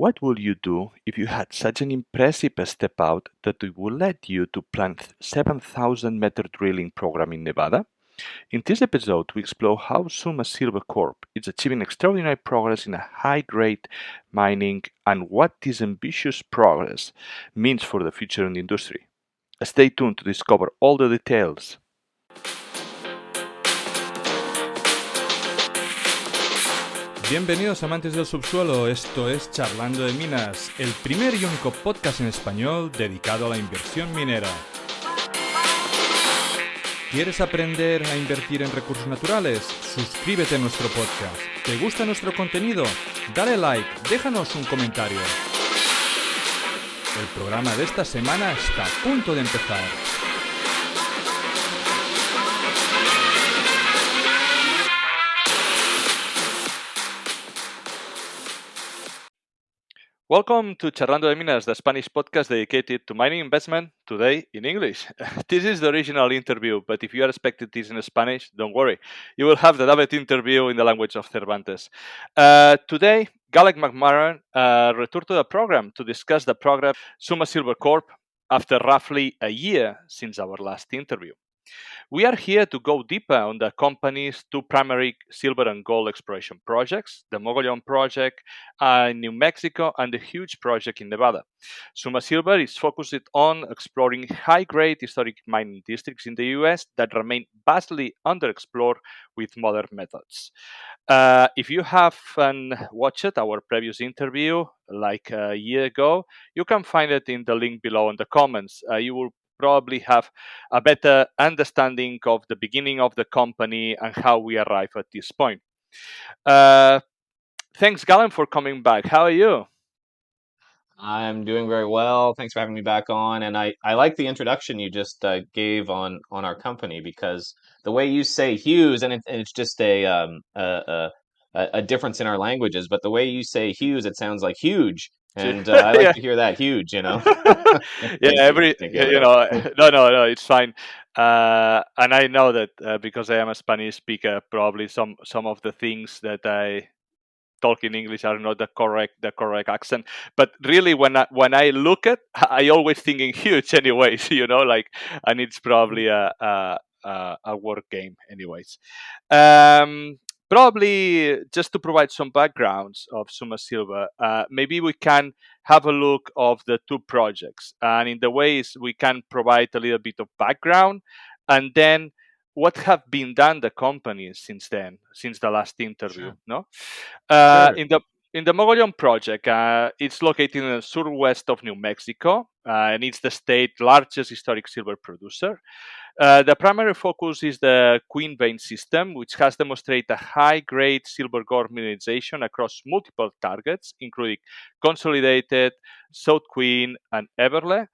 What would you do if you had such an impressive step out that it would let you to plan 7,000-meter drilling program in Nevada? In this episode, we explore how Summa Silver Corp is achieving extraordinary progress in a high-grade mining and what this ambitious progress means for the future in the industry. Stay tuned to discover all the details. Bienvenidos amantes del subsuelo, esto es Charlando de Minas, el primer y único podcast en español dedicado a la inversión minera. ¿Quieres aprender a invertir en recursos naturales? Suscríbete a nuestro podcast. ¿Te gusta nuestro contenido? Dale like, déjanos un comentario. El programa de esta semana está a punto de empezar. Welcome to Charlando de Minas, the Spanish podcast dedicated to mining investment, today in English. This is the original interview, but if you are expecting this in Spanish, don't worry. You will have the double interview in the language of Cervantes. Today, Galek McMahon returned to the program to discuss the program Summa Silver Corp after roughly a year since our last interview. We are here to go deeper on the company's two primary silver and gold exploration projects, the Mogollon project in New Mexico and the huge project in Nevada. Summa Silver is focused on exploring high-grade historic mining districts in the US that remain vastly underexplored with modern methods. If you haven't watched our previous interview like a year ago, you can find it in the link below in the comments. You will probably have a better understanding of the beginning of the company and how we arrive at this point. Thanks, Galen, for coming back. How are you? I'm doing very well. Thanks for having me back on. And I like the introduction you just gave on our company, because the way you say Hughes, and it's just a difference in our languages, but the way you say Hughes, it sounds like huge. And I like Yeah. to hear that, huge, Yeah, Thank you. Thank you, Leo. no, it's fine. And I know that because I am a Spanish speaker, probably some of the things that I talk in English are not the correct accent. But really, when I look at, I always think in huge, anyways. And it's probably a word game, anyways. Probably just to provide some backgrounds of Summa Silver, maybe we can have a look of the two projects, and in the ways we can provide a little bit of background, and then what have been done the company since then, since the last interview. Sure. No, Sure. in the Mogollon project, it's located in the southwest of New Mexico, and it's the state's largest historic silver producer. The primary focus is the Queen vein system, which has demonstrated a high-grade silver gold mineralization across multiple targets, including Consolidated, South Queen, and Everle.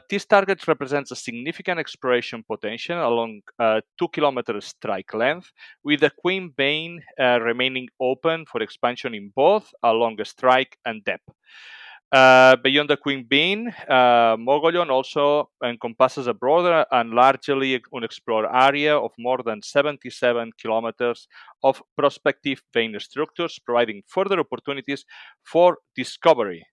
These targets represent a significant exploration potential along a 2-kilometer strike length, with the Queen vein remaining open for expansion in both along strike and depth. Beyond the Queen vein, Mogollon also encompasses a broader and largely unexplored area of more than 77 kilometers of prospective vein structures, providing further opportunities for discovery.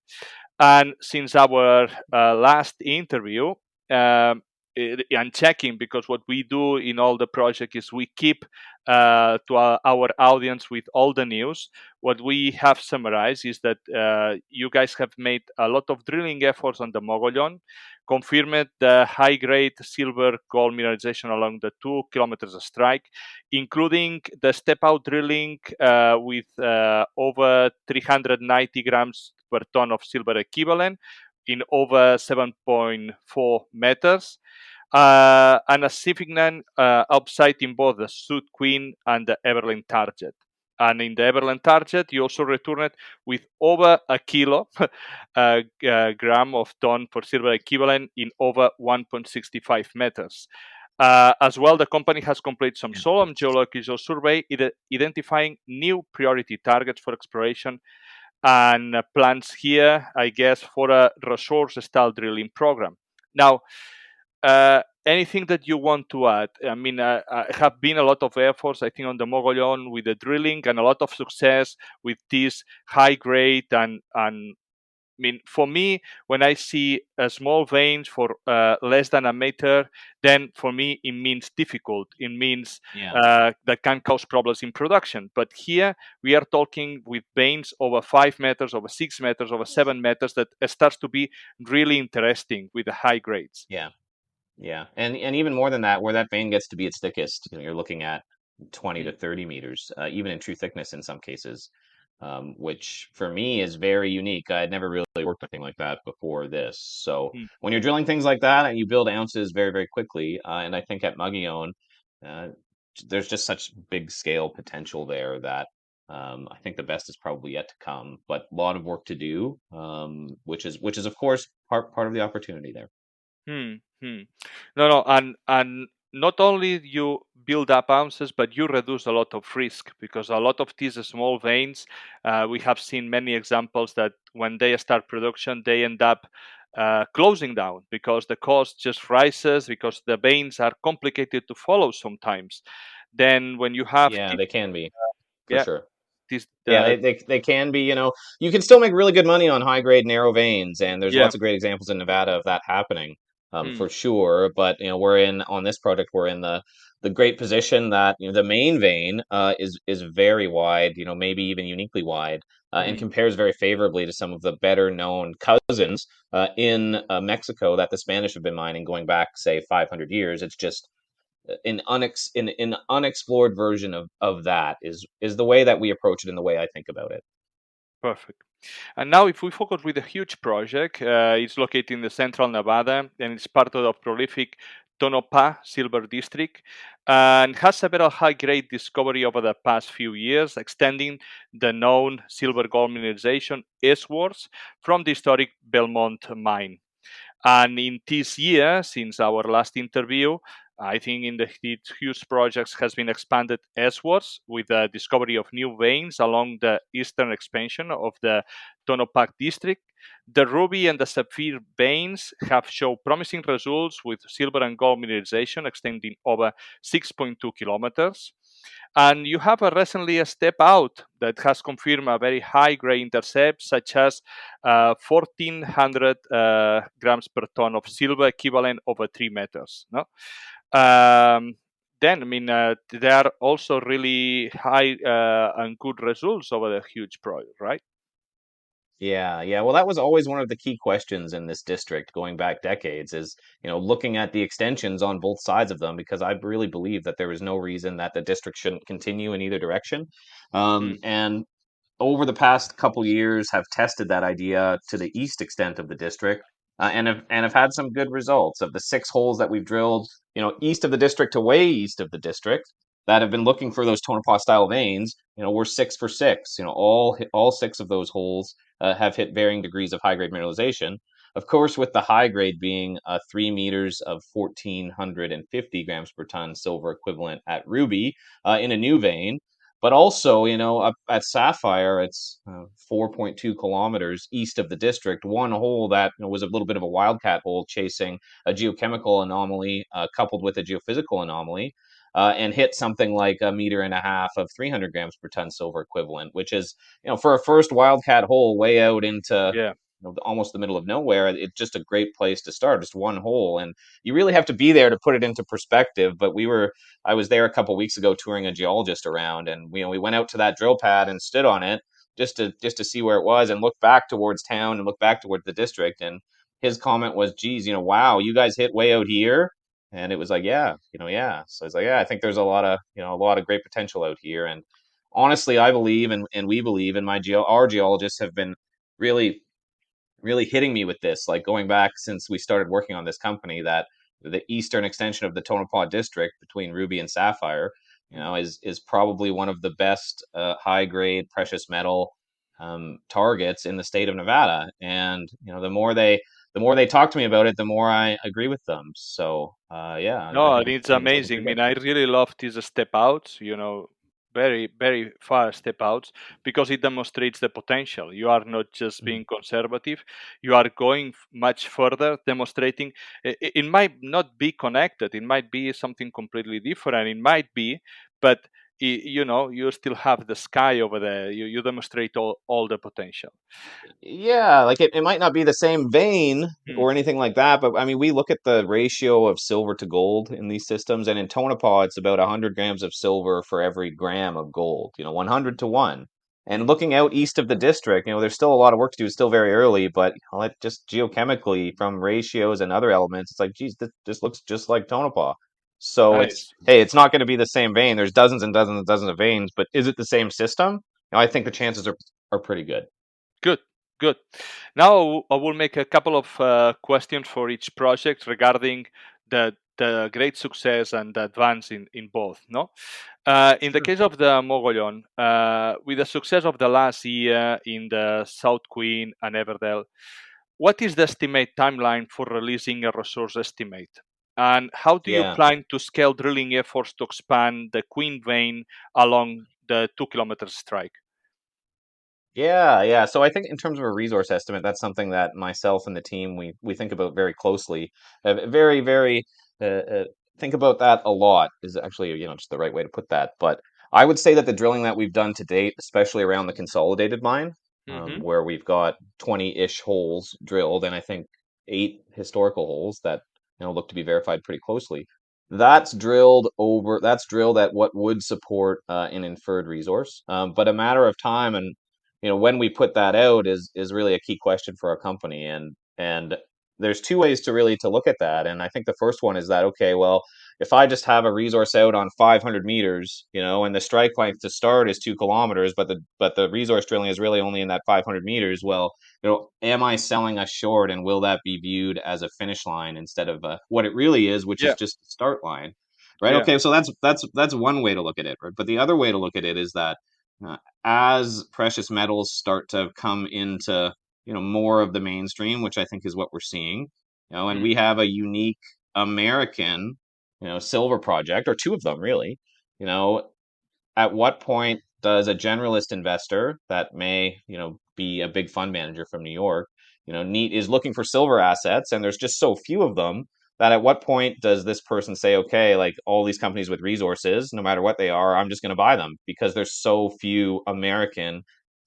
And since our last interview, I'm checking, because what we do in all the project is we keep to our audience with all the news. What we have summarized is that you guys have made a lot of drilling efforts on the Mogollon, confirmed the high-grade silver gold mineralization along the 2 kilometers of strike, including the step-out drilling with over 390 grams per ton of silver equivalent in over 7.4 meters, and a significant upside in both the South Queen and the Everland target. And in the Everland target, you also returned with over a kilo gram of ton for silver equivalent in over 1.65 meters. As well, the company has completed some soil geological survey, identifying new priority targets for exploration, and plans here, I guess, for a resource-style drilling program. Now, anything that you want to add? I mean, have been a lot of efforts, I think, on the Mogollon with the drilling, and a lot of success with this high grade. And I mean, for me, when I see small veins for less than a meter, then for me it means difficult. It means Yeah. that can cause problems in production. But here we are talking with veins over 5 meters, over 6 meters, over 7 meters, that starts to be really interesting with the high grades. Yeah. Yeah, and even more than that, where that vein gets to be its thickest, you're looking at 20 to Mm, 30 meters, even in true thickness in some cases, which for me is very unique. I had never really worked with anything like that before this. So mm, when you're drilling things like that, and you build ounces very, very quickly, and I think at Mogollon, uh, there's just such big scale potential there that I think the best is probably yet to come. But a lot of work to do, which is of course part of the opportunity there. Hmm. Hmm. No, no, and not only you build up ounces, but you reduce a lot of risk, because a lot of these small veins, we have seen many examples that when they start production, they end up closing down because the cost just rises, because the veins are complicated to follow sometimes. Then when you have Yeah, this, they can be for yeah, sure. this, Yeah, they can be, you can still make really good money on high grade narrow veins, and there's yeah, lots of great examples in Nevada of that happening, mm, for sure. But on this project, we're in the great position that the main vein is very wide, maybe even uniquely wide, and mm, compares very favorably to some of the better known cousins in Mexico that the Spanish have been mining going back, say, 500 years. It's just an unexplored version of that is the way that we approach it and the way I think about it. perfect. And now, if we focus with a huge project, it's located in the central Nevada, and it's part of the prolific Tonopah Silver District, and has several high-grade discovery over the past few years, extending the known silver gold mineralization eastwards from the historic Belmont mine. And in this year, since our last interview, I think in the huge projects has been expanded eastwards with the discovery of new veins along the eastern expansion of the Tonopah district. The ruby and the sapphire veins have shown promising results with silver and gold mineralization extending over 6.2 kilometers. And you have a recently a step out that has confirmed a very high grade intercept, such as 1400 grams per ton of silver equivalent over 3 meters. No? Um, then, I mean, there are also really high and good results over the huge project, right? Yeah, yeah. Well, that was always one of the key questions in this district going back decades is, looking at the extensions on both sides of them, because I really believe that there is no reason that the district shouldn't continue in either direction. Mm, And over the past couple years have tested that idea to the east extent of the district, and have had some good results. Of the 6 holes that we've drilled, east of the district to way east of the district, that have been looking for those Tonopah style veins, we're 6 for 6. All 6 of those holes have hit varying degrees of high grade mineralization. Of course, with the high grade being 3 meters of 1,450 grams per ton silver equivalent at Ruby, in a new vein. But also, up at Sapphire, it's 4.2 kilometers east of the district. One hole that was a little bit of a wildcat hole, chasing a geochemical anomaly coupled with a geophysical anomaly, and hit something like a meter and a half of 300 grams per ton silver equivalent, which is, for a first wildcat hole way out into yeah, almost the middle of nowhere. It's just a great place to start, just one hole, and you really have to be there to put it into perspective. But I was there a couple weeks ago touring a geologist around, and we went out to that drill pad and stood on it just to see where it was, and look back towards town and look back towards the district. And his comment was, "Geez, wow, you guys hit way out here." And it was like, yeah, yeah. So it's like, yeah, I think there's a lot of great potential out here. And honestly, I believe, and we believe, and our geologists have been really really hitting me with this, like going back since we started working on this company, that the eastern extension of the Tonopah district between Ruby and Sapphire, mm, is probably one of the best high grade precious metal targets in the state of Nevada. And the more they talk to me about it, the more I agree with them. So yeah, I no, think and it's I think it's looking amazing. I pretty mean, good. I really love these step outs. very far step outs, because it demonstrates the potential. You are not just Mhm. being conservative, you are going much further, demonstrating it might not be connected, it might be something completely different, it might be, but you still have the sky over there. You demonstrate all the potential. Yeah, like it might not be the same vein Hmm. or anything like that, but I mean, we look at the ratio of silver to gold in these systems, and in Tonopah, it's about 100 grams of silver for every gram of gold, 100 to 1. And Hmm. looking out east of the district, there's still a lot of work to do. It's still very early, but it just geochemically from ratios and other elements, it's like, geez, this looks just like Tonopah. So Nice. hey, it's not going to be the same vein. There's dozens and dozens and dozens of veins, but is it the same system? I think the chances are pretty good. Good, good. Now I will make a couple of questions for each project regarding the great success and the advance in both. No, in the Sure. case of the Mogollon, with the success of the last year in the South Queen and Everdell, what is the estimate timeline for releasing a resource estimate? And how do you Yeah. plan to scale drilling efforts to expand the Queen vein along the 2 kilometer strike? Yeah, yeah. So I think in terms of a resource estimate, that's something that myself and the team we think about very closely. Very, very uh, think about that a lot is actually, just the right way to put that. But I would say that the drilling that we've done to date, especially around the consolidated mine, Hmm. where we've got 20-ish holes drilled, and I think 8 historical holes that look to be verified pretty closely. That's drilled at what would support an inferred resource. But a matter of time and when we put that out is really a key question for our company, and there's two ways to look at that. And I think the first one is that, okay, well, if I just have a resource out on 500 meters, and the strike length to start is 2 kilometers, but the resource drilling is really only in that 500 meters, well, am I selling us short, and will that be viewed as a finish line instead of what it really is, which is Yeah, just the start line? Right. yeah. Okay. So that's one way to look at it. Right. But the other way to look at it is that uh, as precious metals start to come into more of the mainstream, which I think is what we're seeing, and Mm. we have a unique American silver project, or two of them really, you know at what point does a generalist investor that may, be a big fund manager from New York, is looking for silver assets, and there's just so few of them, that at what point does this person say, okay, like all these companies with resources, no matter what they are, I'm just going to buy them because there's so few American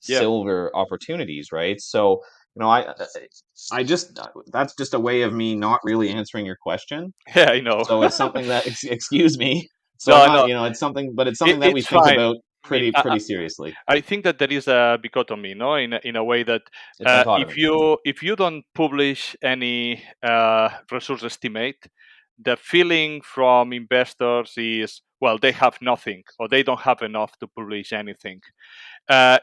Yeah. silver opportunities, right? So, I just that's just a way of me not really answering your question. Yeah, I know. So it's something that excuse me. So I'm No, not, no, it's something, but it's something that we it's think fine. about I mean, pretty seriously. I think that there is a dichotomy, no, in a way that A dichotomy. if you don't publish any resource estimate, the feeling from investors is, well, they have nothing or they don't have enough to publish anything.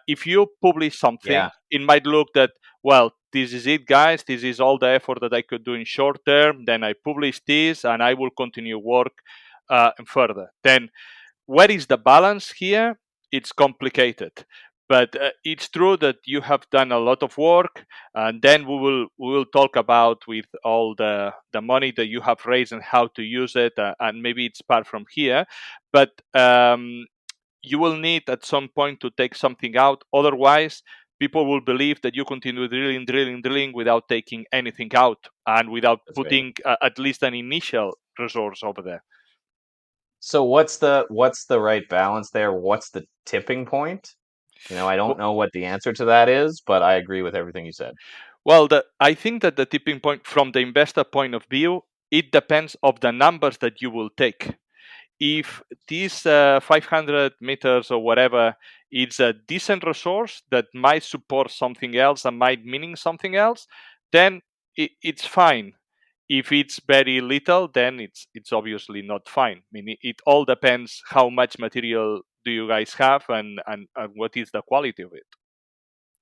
If you publish something, Yeah, it might look that, well, this is it, guys. This is all the effort that I could do in short term. Then I publish this, and I will continue work further. Then where is the balance here? It's complicated, but it's true that you have done a lot of work, and then we will talk about with all the money that you have raised and how to use it, and maybe it's part from here, but you will need at some point to take something out. Otherwise, people will believe that you continue drilling, drilling, drilling without taking anything out and without that's right. putting at least an initial resource over there. So what's the right balance there? What's the tipping point? I don't know what the answer to that is, but I agree with everything you said. Well, I think that the tipping point from the investor point of view, it depends of the numbers that you will take. If these 500 meters or whatever is a decent resource that might support something else and might meaning something else, then it's fine. If it's very little, then it's obviously not fine. I mean, it all depends how much material do you guys have, and what is the quality of it.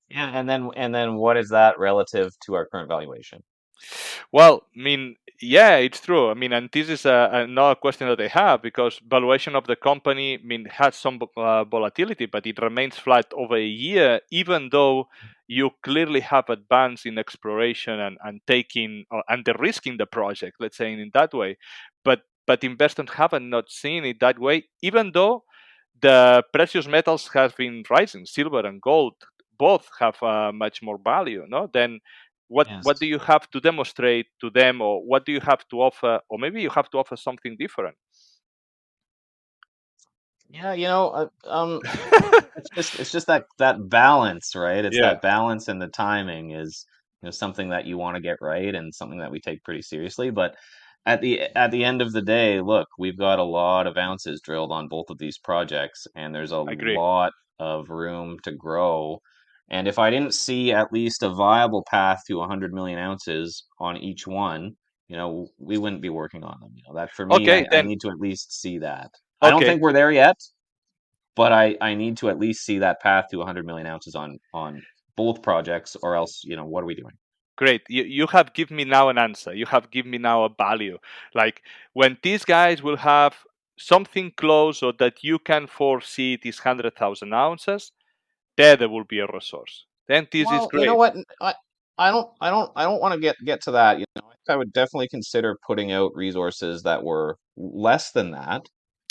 Yeah, and then what is that relative to our current valuation? Well, I mean, yeah, it's true. I mean, and this is another question that I have, because valuation of the company, I mean, has some volatility, but it remains flat over a year, even though you clearly have advanced in exploration and taking and the risk in the project, let's say in that way. But investors haven't not seen it that way, even though the precious metals have been rising. Silver and gold both have much more value. No, then what do Yes. you have to demonstrate to them, or what do you have to offer, or maybe you have to offer something different? Yeah, it's just that balance, right? It's Yeah, that balance, and the timing is, something that you want to get right, and something that we take pretty seriously. But at the end of the day, look, we've got a lot of ounces drilled on both of these projects, and there's a I agree. lot of room to grow. And if I didn't see at least a viable path to 100 million ounces on each one, we wouldn't be working on them. That for me, Okay, I then. need to at least see that. I don't Okay, think we're there yet, but I need to at least see that path to 100 million ounces on both projects, or else, what are we doing? great. You have given me now an answer. You have given me now a value. Like when these guys will have something close or that you can foresee these 100,000 ounces, there will be a resource. Then this is Well, you know great. what? I don't want to get to that. I would definitely consider putting out resources that were less than that,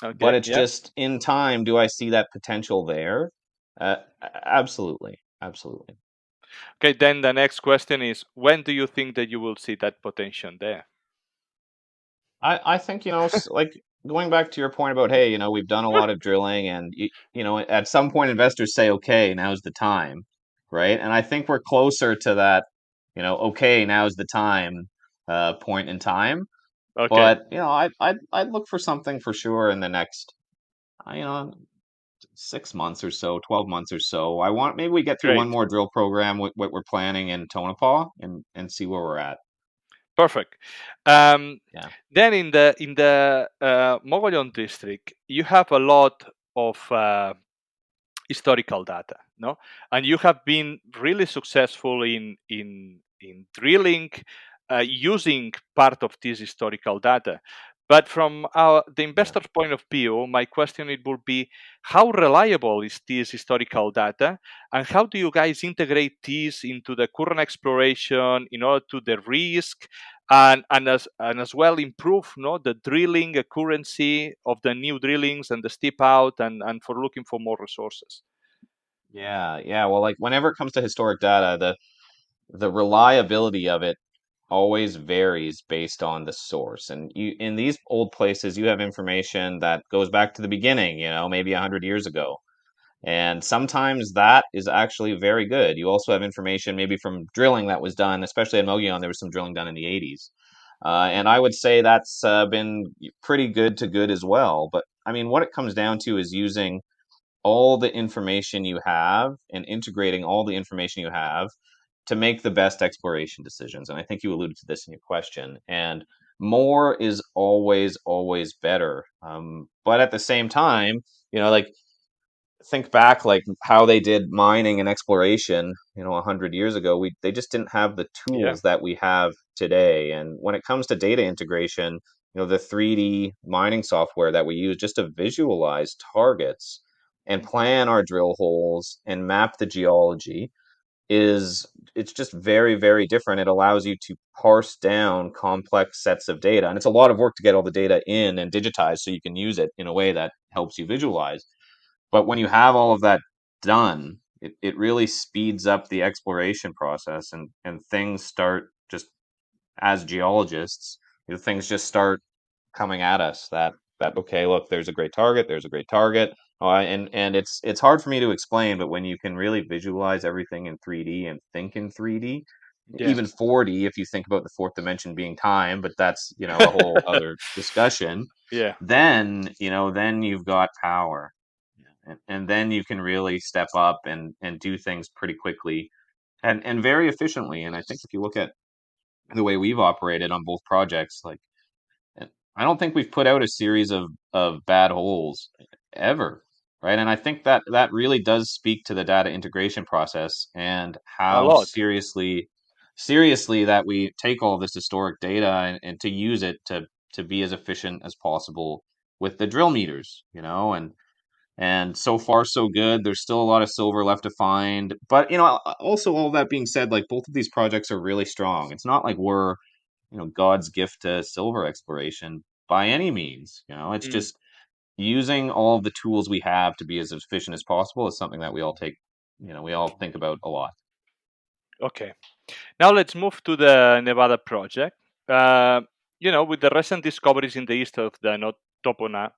but Okay, it's yeah. just in time. Do I see that potential there? Absolutely, absolutely. Okay, then the next question is, when do you think that you will see that potential there? I think, like, going back to your point about, hey, we've done a lot of drilling, and at some point investors say, okay, now's the time, right? And I think we're closer to that, okay, now's the time, point in time. Okay, But I'd look for something for sure in the next, uh, you know 6 months or so, 12 months or so. I want maybe we get through one great. more drill program, what we're planning in Tonopah, and see where we're at. Perfect. Um, Yeah, then in the Mogollon district, you have a lot of historical data, no, and you have been really successful in drilling using part of this historical data. But from the yeah. investor's point of view, my question it would be, how reliable is this historical data, and how do you guys integrate this into the current exploration in order to the risk, and as well improve, no, the drilling accuracy of the new drillings and the step out, and for looking for more resources. Yeah, yeah. Well, like, whenever it comes to historic data, the reliability of it always varies based on the source. And in these old places, you have information that goes back to the beginning, maybe 100 years ago. And sometimes that is actually very good. You also have information maybe from drilling that was done, especially at Mogollon, there was some drilling done in the 80s. And I would say that's been pretty good to good as well. But I mean, what it comes down to is using all the information you have and integrating all the information you have to make the best exploration decisions. And I think you alluded to this in your question. And more is always, always better. But at the same time, like, think back, like, how they did mining and exploration, 100 years ago. They just didn't have the Yeah. tools that we have today. And when it comes to data integration, the 3D mining software that we use just to visualize targets and plan our drill holes and map the geology is it's just very, very different. It allows you to parse down complex sets of data, and it's a lot of work to get all the data in and digitized so you can use it in a way that helps you visualize. But when you have all of that done, it really speeds up the exploration process, and things start just, as geologists, things just start coming at us that, okay, look, there's a great target. And it's hard for me to explain, but when you can really visualize everything in 3D and think in 3D, Yeah. even 4D, if you think about the fourth dimension being time, but that's, a whole other discussion, Yeah. then you've got power. And then you can really step up and do things pretty quickly and very efficiently. And I think if you look at the way we've operated on both projects, like, and I don't think we've put out a series of bad holes ever, right? And I think that really does speak to the data integration process, and A how lot. seriously that we take all this historic data, and to use it to be as efficient as possible with the drill meters, and so far so good. There's still a lot of silver left to find, but also, all that being said, like, both of these projects are really strong. It's not like we're, God's gift to silver exploration by any means. It's Mm. just using all of the tools we have to be as efficient as possible is something that we all take, we all think about a lot. Okay. Now let's move to the Nevada project. Uh, with the recent discoveries in the east of the Topona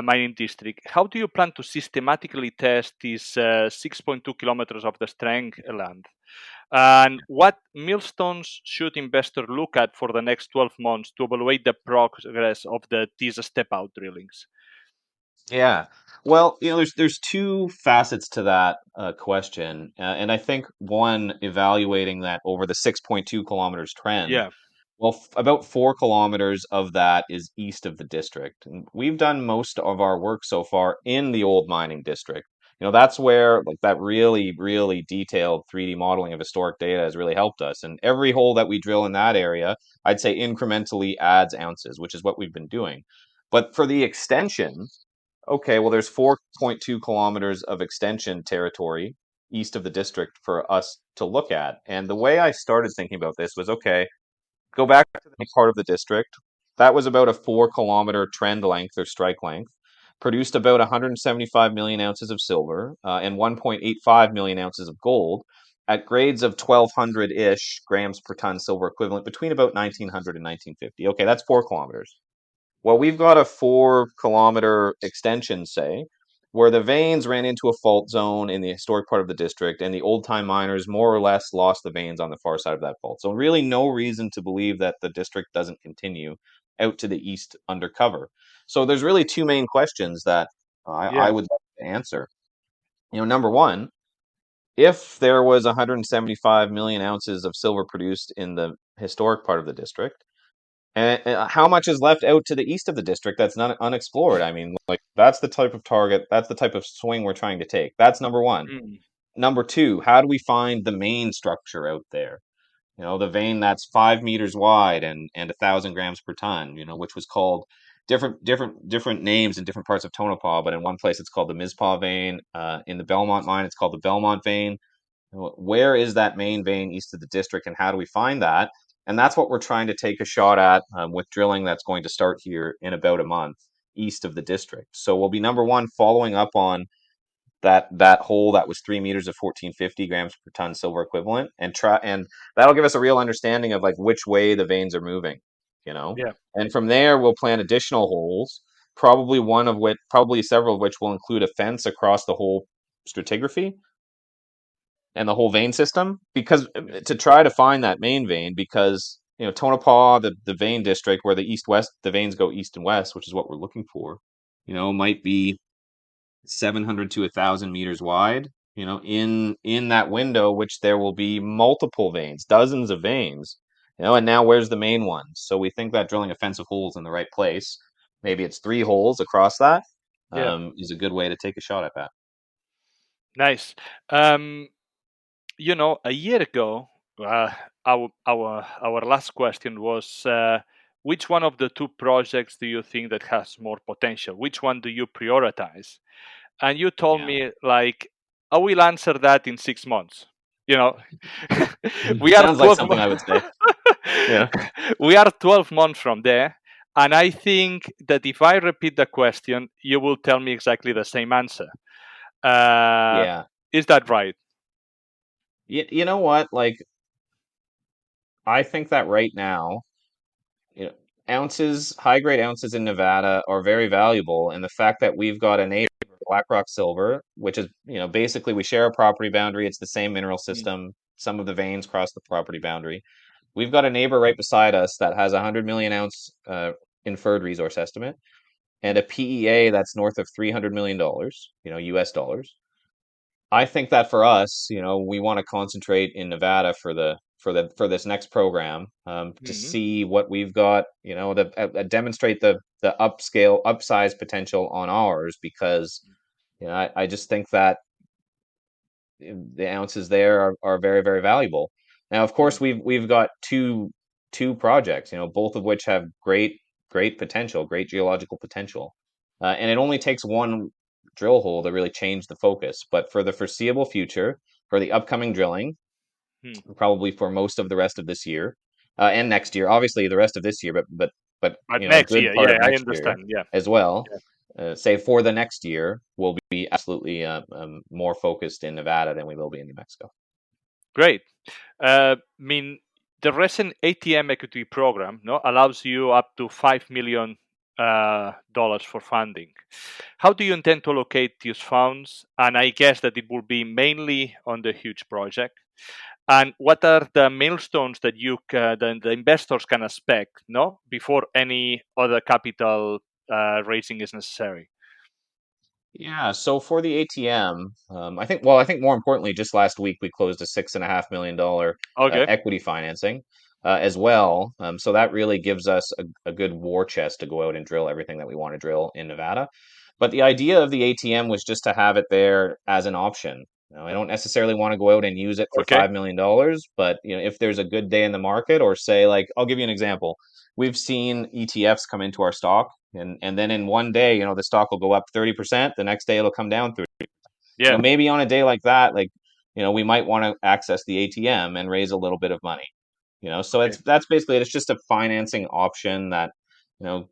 mining district, how do you plan to systematically test these 6.2 kilometers of the strength land? And what milestones should investors look at for the next 12 months to evaluate the progress of these step out drillings? Yeah. Well, there's two facets to that question, and I think one evaluating that over the 6.2 kilometers trend. Yeah, Well, about 4 kilometers of that is east of the district. And we've done most of our work so far in the old mining district. That's where like that really, really detailed 3D modeling of historic data has really helped us. And every hole that we drill in that area, I'd say incrementally adds ounces, which is what we've been doing. But for the extension, okay, well, there's 4.2 kilometers of extension territory east of the district for us to look at. And the way I started thinking about this was okay, go back to the part of the district. That was about a 4 kilometer trend length or strike length, produced about 175 million ounces of silver and 1.85 million ounces of gold at grades of 1200 ish grams per ton silver equivalent between about 1900 and 1950. Okay, that's 4 kilometers. Well, we've got a 4 kilometer extension, say, where the veins ran into a fault zone in the historic part of the district, and the old time miners more or less lost the veins on the far side of that fault. So, really, no reason to believe that the district doesn't continue out to the east undercover. So, there's really two main questions that I yeah, would like to answer. Number one, if there was 175 million ounces of silver produced in the historic part of the district, and how much is left out to the east of the district that's not unexplored? I mean, like that's the type of target, that's the type of swing we're trying to take. That's number one. mm, Number two, how do we find the main structure out there? The vein that's 5 meters wide and 1,000 grams per ton. Which was called different names in different parts of Tonopah, but in one place it's called the Mizpah vein. In the Belmont mine, it's called the Belmont vein. Where is that main vein east of the district, and how do we find that? And that's what we're trying to take a shot at with drilling that's going to start here in about a month east of the district. So we'll be number one following up on that hole that was 3 meters of 1450 grams per ton silver equivalent, and that'll give us a real understanding of like which way the veins are moving, you know. yeah, And from there we'll plan additional holes, probably several of which will include a fence across the whole stratigraphy and the whole vein system because yeah, to try to find that main vein because Tonopah, the vein district where the veins go east and west, which is what we're looking for, might be 700 to 1,000 meters wide, in that window, which there will be multiple veins, dozens of veins, and now where's the main one? So we think that drilling offensive holes in the right place, maybe it's 3 holes across that, yeah. is a good way to take a shot at that. Nice. Um, a year ago, our last question was, which one of the two projects do you think that has more potential? Which one do you prioritize? And you told Yeah. me like, I will answer that in 6 months. You know, we are Sounds like 12 something I would say. Yeah. we are 12 months from there. And I think that if I repeat the question, you will tell me exactly the same answer. Uh, Yeah. is that right? You know what? Like, I think that right now, you know, high grade ounces in Nevada are very valuable. And the fact that we've got a neighbor, Blackrock Silver, which is, basically we share a property boundary. It's the same mineral Mm, system. Some of the veins cross the property boundary. We've got a neighbor right beside us that has a 100 million ounce inferred resource estimate and a PEA that's north of $300 million, US dollars. I think that for us, we want to concentrate in Nevada for this next program to mm, see what we've got, to demonstrate the upsize potential on ours because I just think that the ounces there are very very valuable. Now, of mm, course, we've got two projects, both of which have great potential, great geological potential, and it only takes one drill hole to really change the focus. But for the foreseeable future, for the upcoming drilling, mm. probably for most of the rest of this year and next year, obviously the rest of this year, but But a next good year, part yeah, of I next year understand. Yeah, as well. yeah. say for the next year, we'll be absolutely more focused in Nevada than we will be in New Mexico. Great. I mean, the recent ATM equity program no allows you up to $5 million dollars for funding. How do you intend to allocate these funds? And I guess that it will be mainly on the huge project. And what are the milestones that the investors can expect, no, before any other capital raising is necessary? Yeah, so for the ATM, I think more importantly, just last week we closed a $6.5 million Okay. equity financing as well. So that really gives us a good war chest to go out and drill everything that we want to drill in Nevada. But the idea of the ATM was just to have it there as an option. I don't necessarily want to go out and use it for Okay. $5 million, but if there's a good day in the market, or say like, I'll give you an example. We've seen ETFs come into our stock, and then in one day, the stock will go up 30%. The next day it'll come down 30. Yeah. Maybe on a day like that, like, we might want to access the ATM and raise a little bit of money. So Okay. that's basically it. It's just a financing option that, you know,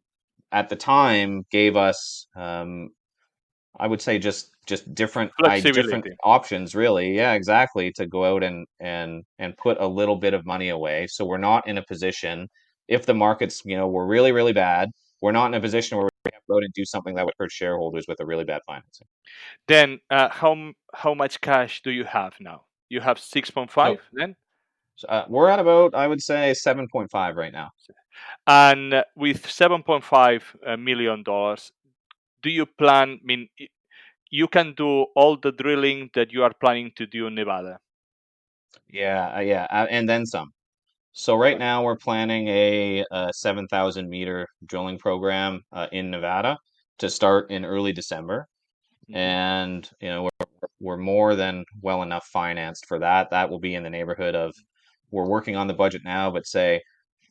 at the time gave us, I would say, just different Flexibility. options, really. Yeah, exactly, to go out and put a little bit of money away. So we're not in a position, if the markets, were really, really bad, we're not in a position where we have to go out and do something that would hurt shareholders with a really bad financing. Then how much cash do you have now? You have 6.5 So, then? we're at about, I would say, 7.5 right now. And with $7.5 million, do you plan? I mean, you can do all the drilling that you are planning to do in Nevada. Yeah, yeah, and then some. So right now we're planning a 7,000 meter drilling program in Nevada to start in early December. Mhm. And we're more than well enough financed for that. That will be in the neighborhood of, we're working on the budget now, but say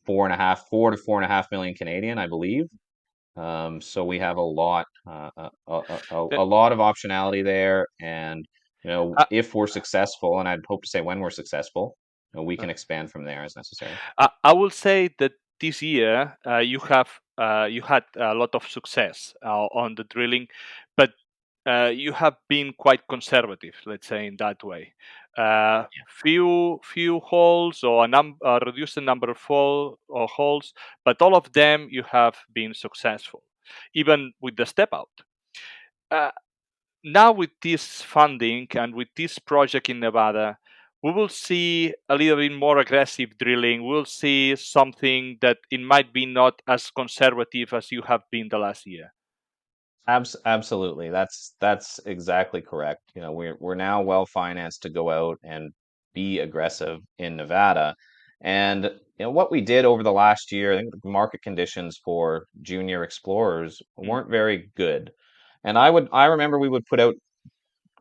4 to 4.5 million Canadian, I believe. So we have a lot, The- a lot of optionality there, and uh, if we're successful, and I'd hope to say when we're successful, we uh, can expand from there as necessary. I will say that this year you had a lot of success on the drilling, but you have been quite conservative, let's say in that way. Few holes or reduce the number of holes, but all of them you have been successful, even with the step out. Uh, Now with this funding and with this project in Nevada, we will see a little bit more aggressive drilling. We'll see something that it might be not as conservative as you have been the last year. Absolutely. That's exactly correct. We're now well financed to go out and be aggressive in Nevada. And what we did over the last year, I think the market conditions for junior explorers Mm. weren't very good. And I remember we would put out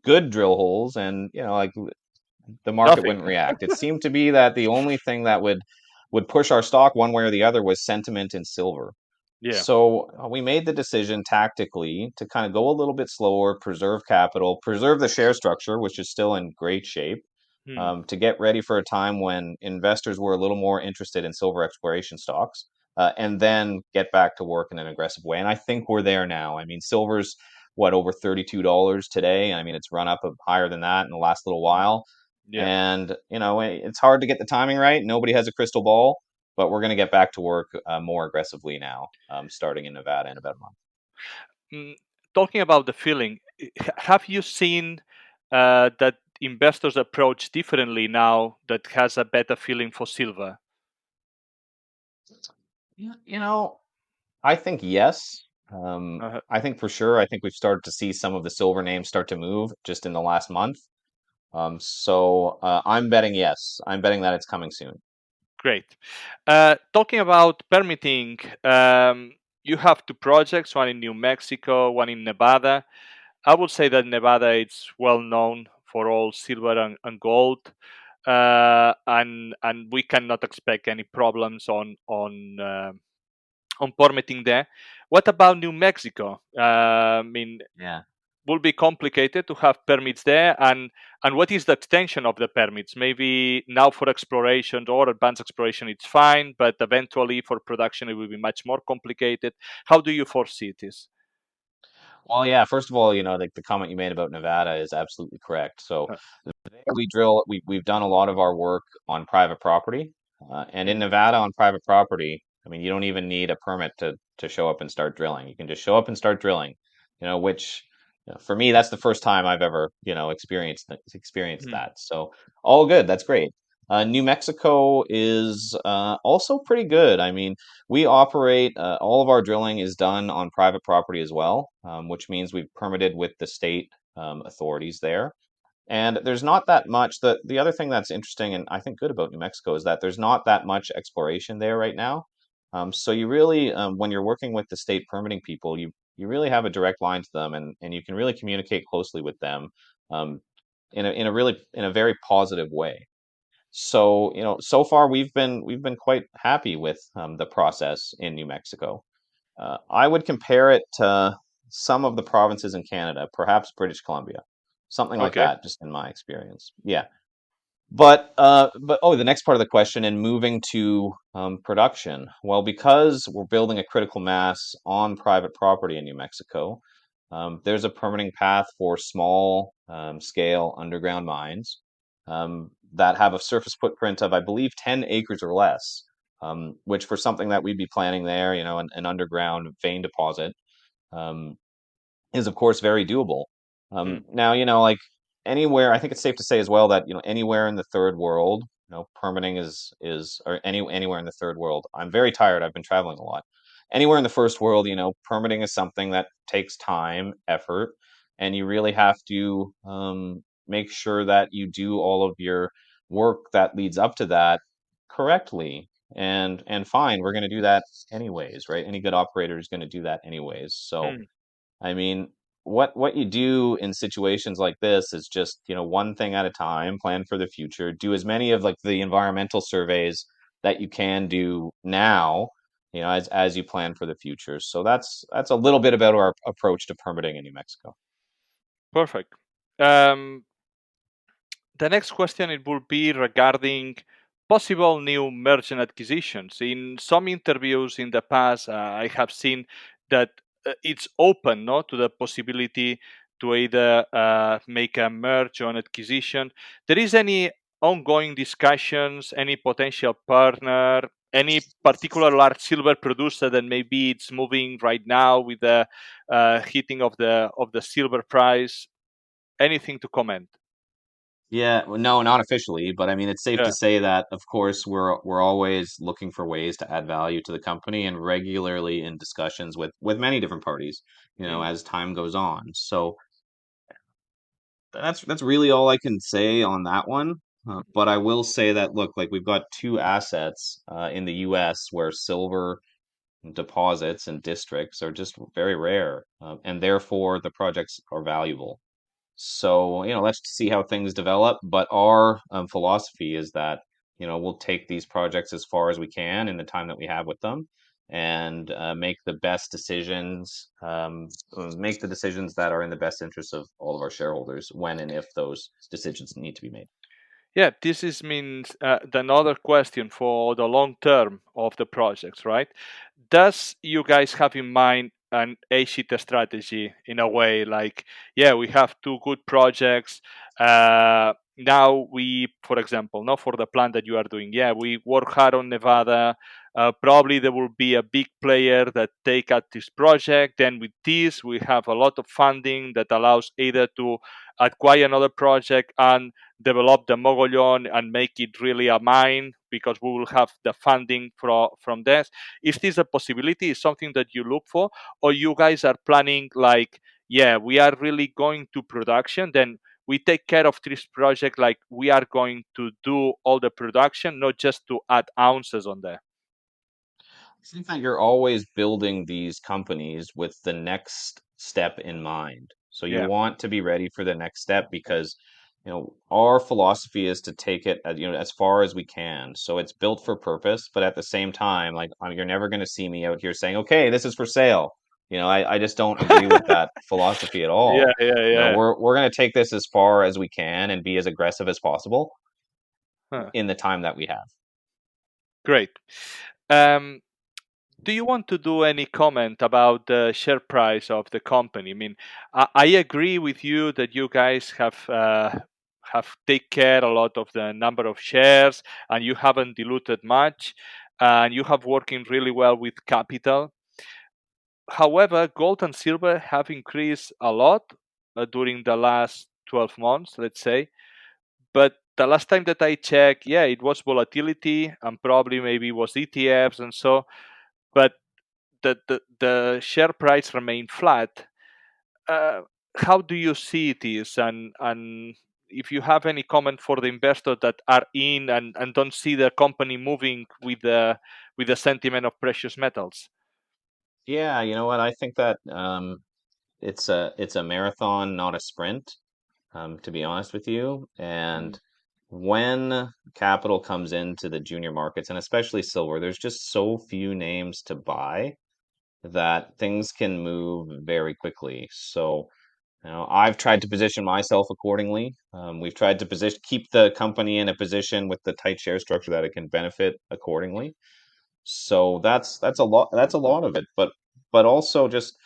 good drill holes, and like, the market Nothing. wouldn't react. It seemed to be that the only thing that would push our stock one way or the other was sentiment in silver. Yeah. So we made the decision tactically to kind of go a little bit slower, preserve capital, preserve the share structure, which is still in great shape, Hmm. to get ready for a time when investors were a little more interested in silver exploration stocks, and then get back to work in an aggressive way. And I think we're there now. I mean, silver's what, over $32 today. I mean, it's run up higher than that in the last little while. Yeah. And it's hard to get the timing right. Nobody has a crystal ball, but we're going to get back to work more aggressively now, starting in Nevada in about a month. Mm, Talking about the feeling, have you seen that investors approach differently now that has a better feeling for silver? Yeah, I think yes. Uh, I think for sure. I think we've started to see some of the silver names start to move just in the last month. So I'm betting yes. I'm betting that it's coming soon. Great. Talking about permitting, you have two projects, one in New Mexico, one in Nevada. I would say that Nevada is well known for all silver and gold, and we cannot expect any problems on permitting there. What about New Mexico? I mean, Yeah. will be complicated to have permits there, and what is the extension of the permits? Maybe now for exploration or advanced exploration it's fine, but eventually for production it will be much more complicated. How do you foresee this? Well, yeah, first of all, like the comment you made about Nevada is absolutely correct. So Uh, we've done a lot of our work on private property, and in mm, Nevada on private property, I mean, you don't even need a permit to show up and start drilling. You can just show up and start drilling, which for me, that's the first time I've ever experienced mm, that. So all good. That's great. New Mexico is also pretty good. I mean, we operate, all of our drilling is done on private property as well, which means we've permitted with the state authorities there. And there's not that much. The other thing that's interesting and I think good about New Mexico is that there's not that much exploration there right now. So you really, when you're working with the state permitting people, you really have a direct line to them, and you can really communicate closely with them, um, in a very positive way. So, so far we've been quite happy with the process in New Mexico. I would compare it to some of the provinces in Canada, perhaps British Columbia, something like okay. that, just in my experience. Yeah. But oh, the next part of the question and moving to production. Well, because we're building a critical mass on private property in New Mexico, there's a permitting path for small scale underground mines that have a surface footprint of, I believe, 10 acres or less, which for something that we'd be planning there, an underground vein deposit. Um, is of course very doable. Mm, Now, like anywhere, I think it's safe to say as well that anywhere in the third world, permitting is or anywhere in the third world. I'm very tired. I've been traveling a lot. Anywhere in the first world, permitting is something that takes time, effort, and you really have to make sure that you do all of your work that leads up to that correctly. And fine, we're going to do that anyways, right? Any good operator is going to do that anyways. So mm. I mean, what you do in situations like this is just, one thing at a time, plan for the future, do as many of like the environmental surveys that you can do now, as you plan for the future. So that's a little bit about our approach to permitting in New Mexico. Perfect. Um, the next question it will be regarding possible new merchant acquisitions. In some interviews in the past, I have seen that it's open, no, to the possibility to either make a merge or an acquisition. There is any ongoing discussions, any potential partner, any particular large silver producer that maybe it's moving right now with the hitting of the silver price? Anything to comment? Yeah, well, no, not officially, but I mean, it's safe to Yeah. say that, of course, we're always looking for ways to add value to the company and regularly in discussions with many different parties, Mm, as time goes on. So that's really all I can say on that one. But I will say that look, like we've got two assets in the U.S. where silver deposits and districts are just very rare, and therefore the projects are valuable. So, let's see how things develop. But our philosophy is that, we'll take these projects as far as we can in the time that we have with them and make the best decisions, make the decisions that are in the best interest of all of our shareholders when and if those decisions need to be made. yeah, this is means another question for the long term of the projects, right? Does you guys have in mind an exit strategy in a way like, yeah, we have two good projects. Now we, for example, not for the plan that you are doing, yeah, we work hard on Nevada. Probably there will be a big player that take out this project. Then with this, we have a lot of funding that allows either to acquire another project and develop the Mogollon and make it really a mine because we will have the funding from this. Is this a possibility? Is something that you look for? Or you guys are planning like, yeah, we are really going to production, then we take care of this project like we are going to do all the production, not just to add ounces on there. I think that you're always building these companies with the next step in mind. So you Yeah. want to be ready for the next step because, our philosophy is to take it as far as we can. So it's built for purpose, but at the same time, like you're never going to see me out here saying, "Okay, this is for sale." I just don't agree with that philosophy at Yeah, all. yeah, yeah. We're going to take this as far as we can and be as aggressive as possible Huh. in the time that we have. Great. Um, do you want to do any comment about the share price of the company? I mean, I agree with you that you guys have take care a lot of the number of shares, and you haven't diluted much, and you have working really well with capital. However, gold and silver have increased a lot during the last 12 months, let's say. But the last time that I checked, yeah, it was volatility and probably maybe was ETFs and so. But the share price remained flat. Uh, how do you see this? And if you have any comment for the investors that are in and don't see the company moving with the sentiment of precious metals. Yeah, you know what? I think that it's a marathon, not a sprint, to be honest with you. Mm, And when capital comes into the junior markets, and especially silver, there's just so few names to buy that things can move very quickly. So, I've tried to position myself accordingly. We've tried to keep the company in a position with the tight share structure that it can benefit accordingly. So that's a lot. That's a lot of it. But also just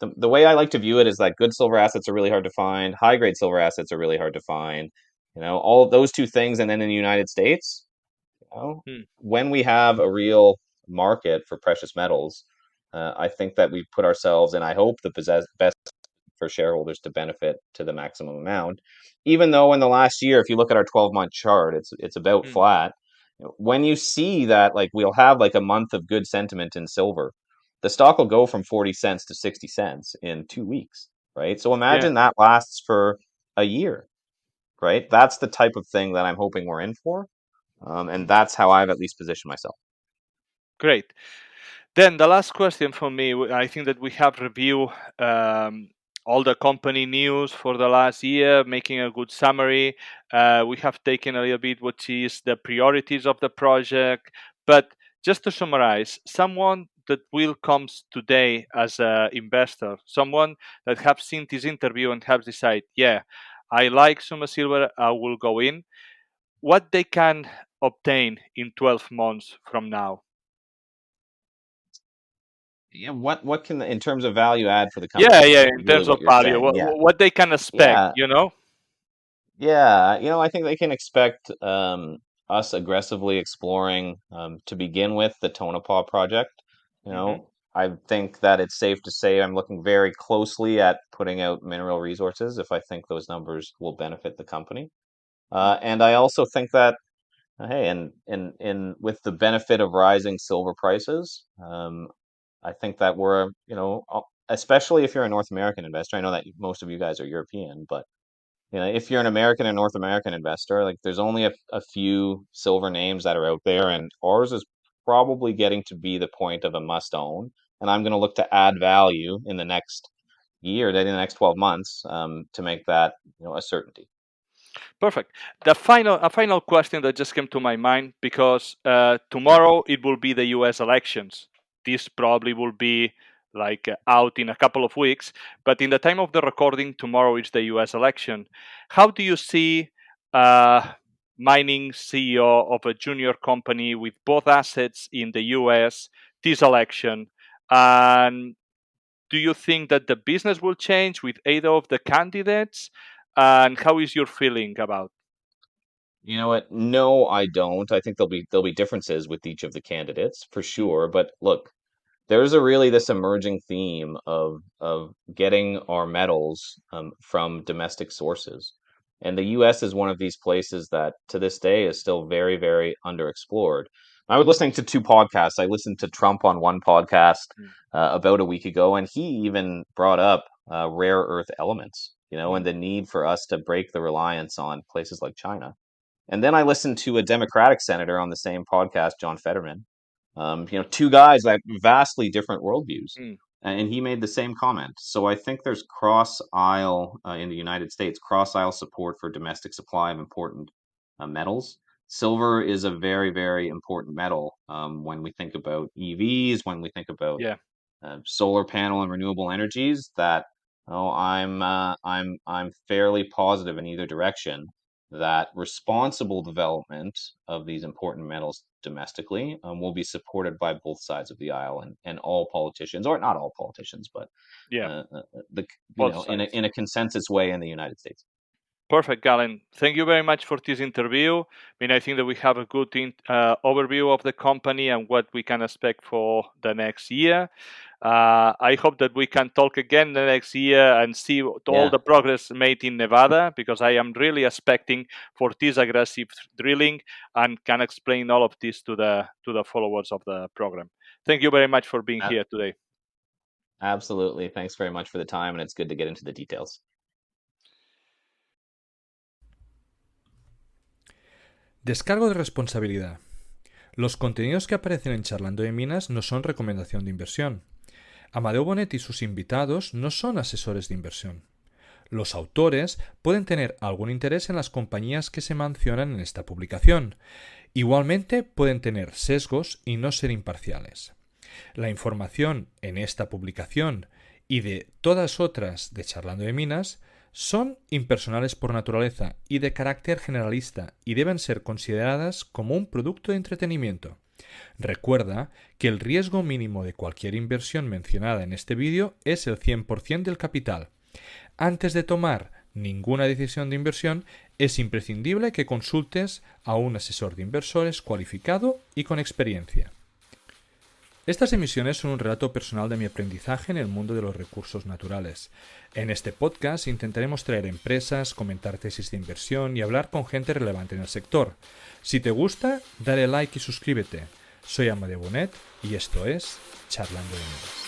the way I like to view it is that good silver assets are really hard to find. High grade silver assets are really hard to find. All of those two things, and then in the United States, mm, when we have a real market for precious metals, I think that we put ourselves, and I hope the best for shareholders to benefit to the maximum amount. Even though in the last year, if you look at our 12-month chart, it's about mm, flat. When you see that, like, we'll have like a month of good sentiment in silver, the stock will go from 40 cents to 60 cents in 2 weeks, right? So yeah. imagine that lasts for a year, right? That's the type of thing that I'm hoping we're in for. And Mhm. that's how I've at least positioned myself. Great. Then the last question for me, I think that we have reviewed um, all the company news for the last year, making a good summary. We have taken a little bit what is the priorities of the project. But just to summarize, someone that will comes today as an investor, someone that have seen this interview and have decided, yeah, I like Summa Silver, I will go in. What they can obtain in 12 months from now? Yeah, what can in terms of value add for the Yeah, company yeah, is in really terms of what you're value, saying. Yeah. what they can expect, Yeah, you know? yeah, I think they can expect us aggressively exploring to begin with the Tonopah project. Mhm, I think that it's safe to say I'm looking very closely at putting out mineral resources if I think those numbers will benefit the company. mm, And I also think that hey, and with the benefit of rising silver prices, I think that we're especially if you're a North American investor. I know that most of you guys are European, but if you're an American and North American investor, like there's only a few silver names that are out there, and ours is probably getting to be the point of a must own. And I'm going to look to add value in the next year, in the next 12 months, to make that a certainty. perfect. A final question that just came to my mind because Sure. tomorrow it will be the U.S. elections. This probably will be like out in a couple of weeks, but in the time of the recording, tomorrow is the U.S. election. How do you see uh, mining CEO of a junior company with both assets in the U.S. this election? And do you think that the business will change with either of the candidates? And how is your feeling about? You know what? No, I don't. I think there'll be differences with each of the candidates for Mm, sure. But look, there's a really this emerging theme of getting our metals from domestic sources, and the U.S. is one of these places that to this day is still very, very underexplored. I was listening to two podcasts. I listened to Trump on one podcast mm, about a week ago, and he even brought up rare earth elements, and mm, the need for us to break the reliance on places like China. And then I listened to a Democratic senator on the same podcast, John Fetterman. Two guys that vastly different worldviews, mm, and he made the same comment. So I think there's cross aisle in the United States, cross aisle support for domestic supply of important metals. Silver is a very, very important metal when we think about EVs, when we think about yeah. solar panel and renewable energies. That I'm fairly positive in either direction. that responsible development of these important metals domestically will be supported by both sides of the aisle, and all politicians, or not all politicians, but Yeah, uh, uh, the both in sides. a consensus way in the United States. Perfect, Galen. Thank you very much for this interview. I think that we have a good overview of the company and what we can expect for the next year. I hope that we can talk again the next year and see all Yeah, the progress made in Nevada, because I am really expecting for this aggressive drilling, and can explain all of this to the followers of the program. Thank you very much for being a- here today. absolutely. Thanks very much for the time, and it's good to get into the details. Descargo de responsabilidad. Los contenidos que aparecen en Charlando de Minas no son recomendación de inversión. Amadeo Bonet y sus invitados no son asesores de inversión. Los autores pueden tener algún interés en las compañías que se mencionan en esta publicación. Igualmente pueden tener sesgos y no ser imparciales. La información en esta publicación y de todas otras de Charlando de Minas son impersonales por naturaleza y de carácter generalista, y deben ser consideradas como un producto de entretenimiento. Recuerda que el riesgo mínimo de cualquier inversión mencionada en este vídeo es el 100% del capital. Antes de tomar ninguna decisión de inversión, es imprescindible que consultes a un asesor de inversores cualificado y con experiencia. Estas emisiones son un relato personal de mi aprendizaje en el mundo de los recursos naturales. En este podcast intentaremos traer empresas, comentar tesis de inversión y hablar con gente relevante en el sector. Si te gusta, dale like y suscríbete. Soy Amadeo Bonet y esto es Charlando de Minas.